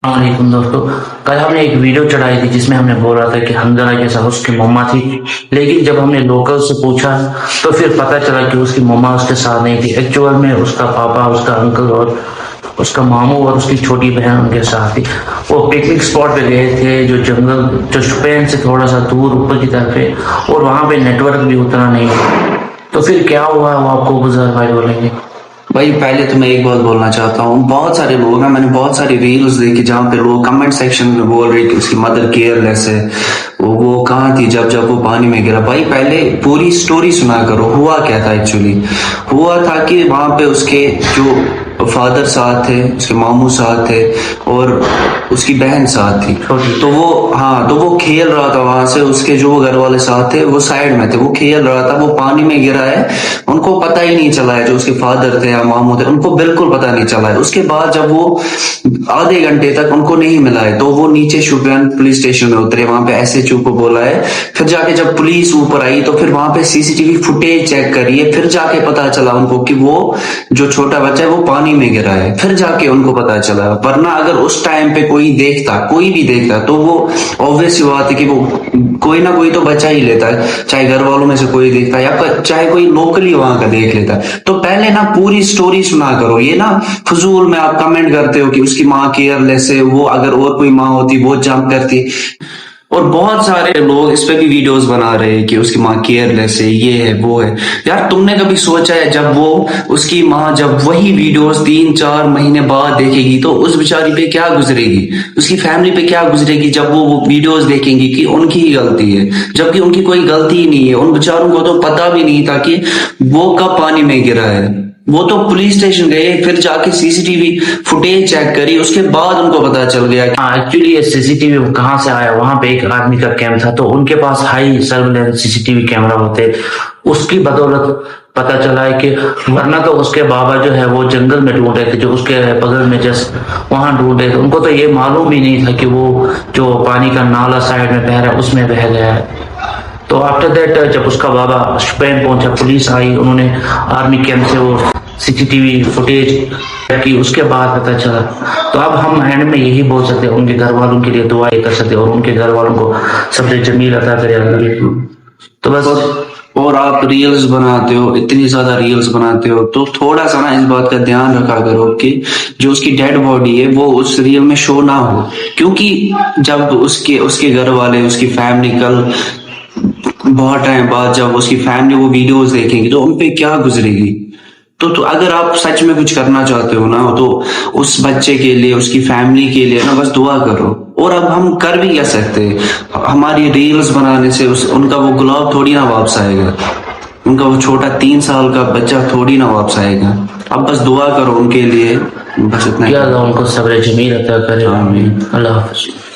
वालेकुम दोस्तों, कल हमने एक वीडियो चढ़ाई थी जिसमें हमने बोला था कि हमदना के साथ उसकी मम्मा थी। लेकिन जब हमने लोकल से पूछा तो फिर पता चला कि उसकी मम्मा उसके साथ नहीं थी। एक्चुअल में उसका पापा, उसका अंकल और उसका मामू और उसकी छोटी बहन उनके साथ थी। वो पिकनिक स्पॉट पे गए थे जो जंगल, जो शुपैन से थोड़ा सा दूर ऊपर की तरफ है, और वहां पे नेटवर्क भी उतना नहीं है। तो फिर क्या हुआ वो आपको गुजर भाई बोलेंगे। भाई पहले तो मैं एक बात बोलना चाहता हूँ, बहुत सारे लोग हैं, मैंने बहुत सारी रील्स देखी जहाँ पे लोग कमेंट सेक्शन में बोल रहे कि उसकी मदर केयरलेस है, वो कहाँ थी जब वो पानी में गिरा। भाई पहले पूरी स्टोरी सुना करो, हुआ क्या था। एक्चुअली हुआ था कि वहां पे उसके जो फादर साथ थे, उसके मामू साथ थे और उसकी बहन साथ थी। तो वो खेल रहा था वहां से, उसके जो घर वाले साथ थे वो साइड में थे, वो खेल रहा था, वो पानी में गिरा है, उनको पता ही नहीं चला है। जो उसके फादर थे या मामू थे उनको बिल्कुल पता नहीं चला है। उसके बाद जब वो आधे घंटे तक उनको नहीं मिला है तो वो नीचे शुपियान पुलिस स्टेशन में उतरे, वहां पे SHO को बोला है। फिर जाके जब पुलिस ऊपर आई तो फिर वहां पे CCTV फुटेज चेक करी है, फिर जाके पता चला उनको कि वो जो छोटा बच्चा है वो पानी में गिरा है। फिर जाके उनको पता चला, वरना अगर उस टाइम पे कोई भी देखता तो वो ऑब्वियस सी बात है कि वो कोई ना कोई तो बचा ही लेता है, चाहे घर वालों में से कोई देखता है या चाहे कोई लोकली वहां का देख लेता है। तो पहले ना पूरी स्टोरी सुना करो, ये ना फजूल में आप कमेंट करते हो कि उसकी माँ केयरलेस है, वो अगर और कोई माँ होती वो जंप करती। और बहुत सारे लोग इस पे भी वीडियोस बना रहे हैं कि उसकी माँ केयरलेस है, ये है वो है। यार तुमने कभी सोचा है जब उसकी माँ जब वही वीडियोस 3-4 महीने बाद देखेगी तो उस बेचारी पे क्या गुजरेगी, उसकी फैमिली पे क्या गुजरेगी जब वो वीडियोस देखेंगी कि उनकी ही गलती है, जबकि उनकी कोई गलती ही नहीं है। उन बेचारों को तो पता भी नहीं था कि वो कब पानी में गिरा है। वो तो पुलिस स्टेशन गए, फिर जाके CCTV फुटेज चेक करी, उसके बाद उनको पता चल गया। एक्चुअली ये CCTV कहाँ से आया, वहां पे एक आदमी का कैंप था तो उनके पास हाई सर्विलेंस CCTV कैमरा होते, उसकी बदौलत पता चला है कि वरना तो उसके बाबा जो है वो जंगल में ढूंढ रहे थे, जो उसके बगल में जस्ट वहां ढूंढ रहे थे। उनको तो ये मालूम ही नहीं था कि वो जो पानी का नाला साइड में बह रहा है उसमें बह गया है। तो आफ्टर दैट जब उसका बाबा शुपैन पहुंचा, पुलिस आई, उन्होंने आर्मी कैंप से वो CCTV फुटेज की, उसके बाद पता चला। तो अब हम एंड में यही बोल सकते हैं, उनके घर वालों के लिए दुआ कर सकते हैं और उनके घर वालों को सब्र जमील अता करे। तो बस। और आप रील्स बनाते हो, इतनी ज्यादा रील्स बनाते हो, तो थोड़ा सा ना इस बात का ध्यान रखा करो कि जो उसकी डेड बॉडी है वो उस रील में शो ना हो, क्योंकि जब उसके घर वाले, उसकी फैमिली कल बहुत टाइम बाद जब उसकी फैमिली वो वीडियोस देखेंगी तो उन पे क्या गुजरेगी। तो अगर आप सच में कुछ करना चाहते हो ना तो उस बच्चे के लिए, उसकी फैमिली के लिए ना बस दुआ करो। और अब हम कर भी क्या सकते हैं, हमारी रील्स बनाने से उनका वो गुलाब थोड़ी ना वापस आएगा, उनका वो छोटा 3 साल का बच्चा थोड़ी ना वापस आएगा। अब बस दुआ करो उनके लिए, बस इतना। उनको सब्र जमील अता करे। आमीन। अल्लाह हाफ़िज़।